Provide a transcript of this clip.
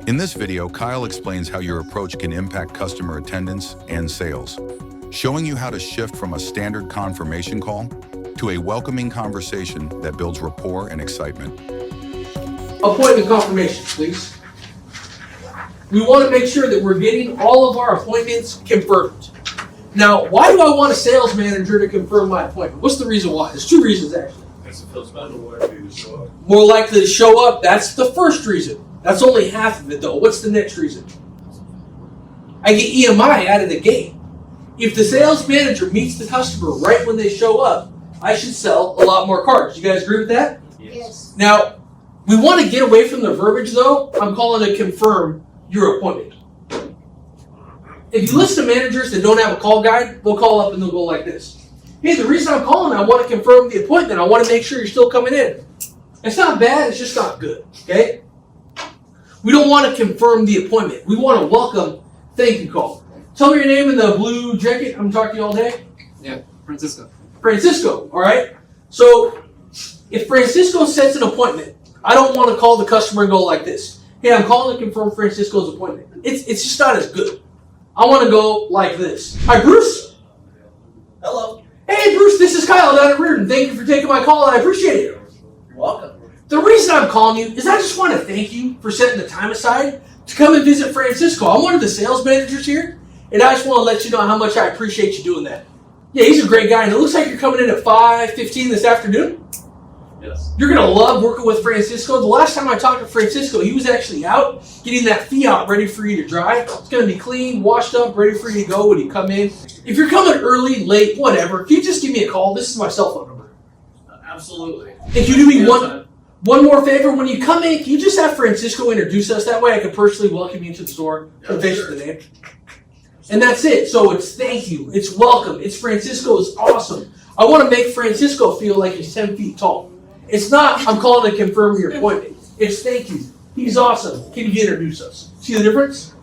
In this video, Kyle explains how your approach can impact customer attendance and sales, showing you how to shift from a standard confirmation call to a welcoming conversation that builds rapport and excitement. Appointment confirmation, please. We want to make sure that we're getting all of our appointments confirmed. Now, why do I want a sales manager to confirm my appointment? What's the reason why? There's two reasons, actually. Because it feels better more likely to show up. More likely to show up, that's the first reason. That's only half of it, though. What's the next reason? I get EMI out of the gate. If the sales manager meets the customer right when they show up, I should sell a lot more cars. You guys agree with that? Yes. Now, we want to get away from the verbiage, though. I'm calling to confirm your appointment. If you listen to managers that don't have a call guide, they'll call up and they'll go like this. Hey, the reason I'm calling, I want to confirm the appointment. I want to make sure you're still coming in. It's not bad, it's just not good, okay? We don't want to confirm the appointment. We want to welcome thank you call. Tell me your name in the blue jacket. I'm talking to you all day. Yeah, Francisco. Francisco, all right? So if Francisco sets an appointment, I don't want to call the customer and go like this. Hey, I'm calling to confirm Francisco's appointment. It's just not as good. I want to go like this. Hi, Bruce. Hello. Hey, Bruce, this is Kyle down at Reardon. Thank you for taking my call, and I appreciate it. You're welcome. The reason I'm calling you is I just want to thank you for setting the time aside to come and visit Francisco. I'm one of the sales managers here, and I just want to let you know how much I appreciate you doing that. Yeah, he's a great guy, and it looks like you're coming in at 5:15 this afternoon. Yes. You're going to love working with Francisco. The last time I talked to Francisco, he was actually out getting that Fiat ready for you to drive. It's going to be clean, washed up, ready for you to go when you come in. If you're coming early, late, whatever, if you just give me a call, this is my cell phone number. Absolutely. And can you do me one more favor? When you come in, can you just have Francisco introduce us? That way I can personally welcome you to the store. Put face to the name. And that's it. So it's thank you. It's welcome. It's Francisco is awesome. I want to make Francisco feel like he's 10 feet tall. It's not, I'm calling to confirm your appointment. It's thank you. He's awesome. Can you introduce us? See the difference?